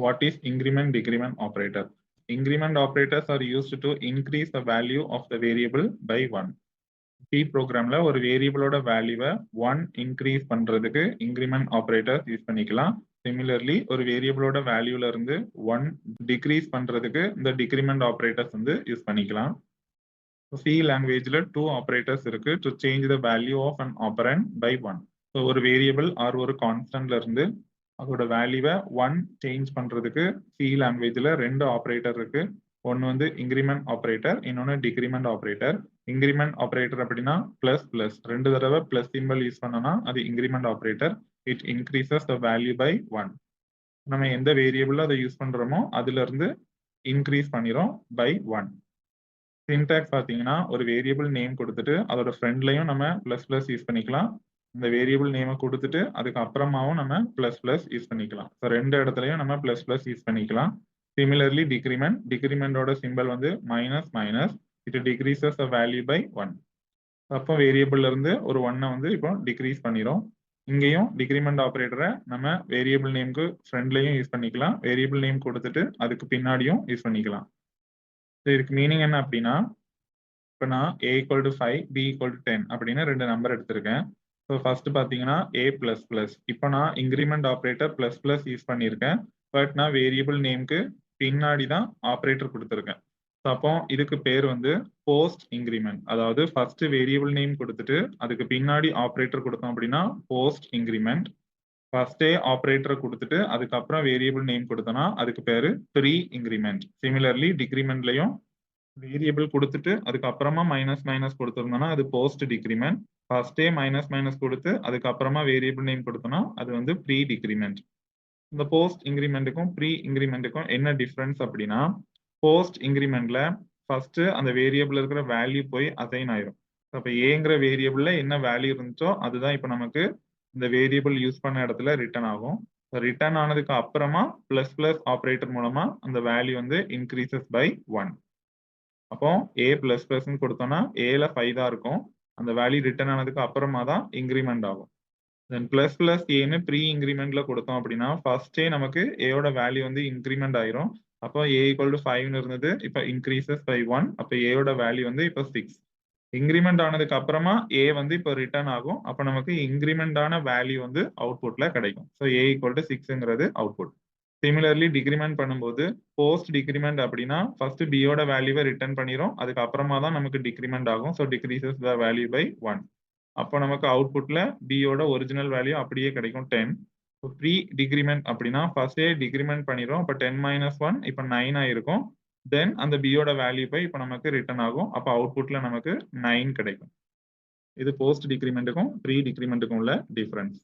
What is increment decrement operator? Increment operators are used to increase the value of the variable by 1. C ப்ரோக்ராம்ல ஒரு வேரியபிளோட வேல்யூவை 1 increase பண்றதுக்கு increment operator use பண்ணிக்கலாம். Similarly ஒரு வேரியபிளோட வேல்யூல இருந்து 1 டிக்ரீஸ் பண்றதுக்கு இந்த டிக்ரிமெண்ட் ஆபரேட்டர்ஸ் வந்து யூஸ் பண்ணிக்கலாம். C லாங்குவேஜ்ல 2 ஆபரேட்டர்ஸ் இருக்கு to change the value of an operand by 1. So ஒரு வேரியபிள் ஆர் ஒரு கான்ஸ்டன்ட்ல இருந்து அதோட வேல்யூவை 1 சேஞ்ச் பண்றதுக்கு C லாங்குவேஜ்ல 2 ஆபரேட்டர் இருக்கு. ஒன்னு வந்து இன்க்ரிமெண்ட் ஆபரேட்டர், இன்னொன்னு டிக்ரிமெண்ட் ஆபரேட்டர். இன்க்ரிமெண்ட் ஆபரேட்டர் அப்படின்னா பிளஸ் பிளஸ் 2 தடவை பிளஸ் சிம்பிள் யூஸ் பண்ணனா அது increment operator. It increases the value by 1. நம்ம எந்த வேரியபிள் அதை யூஸ் பண்றோமோ அதுல இருந்து இன்க்ரீஸ் பண்ணிரும் பை 1. சின்டாக்ஸ் பாத்தீங்கன்னா ஒரு வேரியபிள் நேம் கொடுத்துட்டு அதோட ஃப்ரெண்ட்லயும் நம்ம பிளஸ் பிளஸ் யூஸ் பண்ணிக்கலாம். இந்த வேரியபிள் நேமை கொடுத்துட்டு அதுக்கு அப்புறமாவும் நம்ம பிளஸ் பிளஸ் யூஸ் பண்ணிக்கலாம். ஸோ 2 இடத்துலயும் நம்ம பிளஸ் பிளஸ் யூஸ் பண்ணிக்கலாம். சிமிலர்லி டிக்ரிமெண்டோட சிம்பிள் வந்து minus minus, it decreases the value by 1. அப்போ வேரியபிள்ல இருந்து ஒரு 1 வந்து இப்போ டிக்ரீஸ் பண்ணிரும். இங்கேயும் டிக்ரிமெண்ட் ஆபரேட்டரை நம்ம வேரியபிள் நேம்க்கு ஃப்ரெண்ட்லயும் யூஸ் பண்ணிக்கலாம், வேரியபிள் நேம் கொடுத்துட்டு அதுக்கு பின்னாடியும் யூஸ் பண்ணிக்கலாம். இதுக்கு மீனிங் என்ன அப்படின்னா, இப்போ நான் a = 5 b = 10 அப்படின்னு 2 நம்பர் எடுத்திருக்கேன். ஸோ ஃபர்ஸ்ட் பார்த்தீங்கன்னா a பிளஸ் பிளஸ். இப்போ நான் increment operator plus plus use பண்ணியிருக்கேன். பட் நான் வேரியபிள் நேம்க்கு பின்னாடி தான் ஆப்ரேட்டர் கொடுத்துருக்கேன். ஸோ அப்போ இதுக்கு பேர் வந்து போஸ்ட் இன்க்ரிமெண்ட். அதாவது ஃபர்ஸ்ட் வேரியபிள் நேம் கொடுத்துட்டு அதுக்கு பின்னாடி ஆப்ரேட்டர் கொடுத்தோம் அப்படின்னா போஸ்ட் இன்க்ரிமெண்ட். ஃபர்ஸ்டே ஆப்ரேட்டர் கொடுத்துட்டு அதுக்கப்புறம் வேரியபிள் நேம் கொடுத்தோம்னா அதுக்கு பேரு ப்ரீ இன்க்ரிமெண்ட். சிமிலர்லி டிக்ரிமெண்ட்லயும் வேரியபிள் கொடுத்துட்டு அதுக்கப்புறமா மைனஸ் மைனஸ் கொடுத்துருந்தோம்னா அது போஸ்ட் டிக்ரிமெண்ட். ஃபர்ஸ்டே மைனஸ் மைனஸ் கொடுத்து அதுக்கப்புறமா வேரியபிள் நேம் கொடுத்தோம்னா அது வந்து ப்ரீ டிக்ரிமெண்ட். இந்த போஸ்ட் இன்க்ரிமெண்ட்டுக்கும் ப்ரீ இன்க்ரிமெண்ட்டுக்கும் என்ன டிஃபரன்ஸ் அப்படின்னா, போஸ்ட் இன்க்ரிமெண்ட்ல ஃபர்ஸ்ட் அந்த வேரியபிள் இருக்கிற வேல்யூ போய் அசைன் ஆயிரும். அப்போ ஏங்கிற வேரியபிள்ல என்ன வேல்யூ இருந்துச்சோ அதுதான் இப்போ நமக்கு இந்த வேரியபிள் யூஸ் பண்ண இடத்துல ரிட்டர்ன் ஆகும். ரிட்டர்ன் ஆனதுக்கு அப்புறமா பிளஸ் பிளஸ் ஆப்ரேட்டர் மூலமா அந்த வேல்யூ வந்து இன்க்ரீசஸ் பை 1. அப்போ a பிளஸ் பிளஸ் கொடுத்தோம்னா ஏல 5 தான் இருக்கும். அந்த வேல்யூ ரிட்டர்ன் ஆனதுக்கு அப்புறமா தான் இன்க்ரிமெண்ட் ஆகும். தென் பிளஸ் பிளஸ் ஏன்னு ப்ரீ இன்க்ரிமெண்ட்ல கொடுத்தோம் அப்படின்னா ஃபர்ஸ்டே நமக்கு ஏயோட வேல்யூ வந்து இன்க்ரிமெண்ட் ஆயிரும். அப்போ a = 5 இருந்தது, இப்போ இன்க்ரீசஸ் பை 1. அப்போ ஏயோட வேல்யூ வந்து இப்போ 6. இன்க்ரிமெண்ட் ஆனதுக்கு அப்புறமா a வந்து இப்போ ரிட்டர்ன் ஆகும். அப்போ நமக்கு இன்க்ரிமெண்ட் ஆன வேல்யூ வந்து அவுட்புட்ல கிடைக்கும். ஸோ a = 6ங்கிறது அவுட்புட். சிமிலர்லி டிக்ரிமெண்ட் பண்ணும்போது போஸ்ட் டிக்ரிமெண்ட் அப்படின்னா ஃபர்ஸ்ட் b யோட வேல்யூவை ரிட்டர்ன் பண்ணிரும், அதுக்கு அப்புறமா தான் நமக்கு டிக்ரிமெண்ட் ஆகும். So decreases the value by 1. அப்போ நமக்கு அவுட்புட்ல b யோட ஒரிஜினல் வேல்யூ அப்படியே கிடைக்கும் 10. ப்ரீ டிக்ரிமெண்ட் அப்படின்னா ஃபர்ஸ்டே டிக்ரிமெண்ட் பண்ணிரும். அப்போ 10 - 1 இப்போ 9 ஆயிருக்கும். தென் அந்த b யோட வேல்யூ போய் இப்போ நமக்கு ரிட்டர்ன் ஆகும். அப்போ அவுட்புட்ல நமக்கு 9 கிடைக்கும். இது போஸ்ட் டிக்ரிமெண்ட்டுக்கும் ப்ரீ டிக்ரிமெண்ட்டுக்கும் உள்ள டிஃபரன்ஸ்.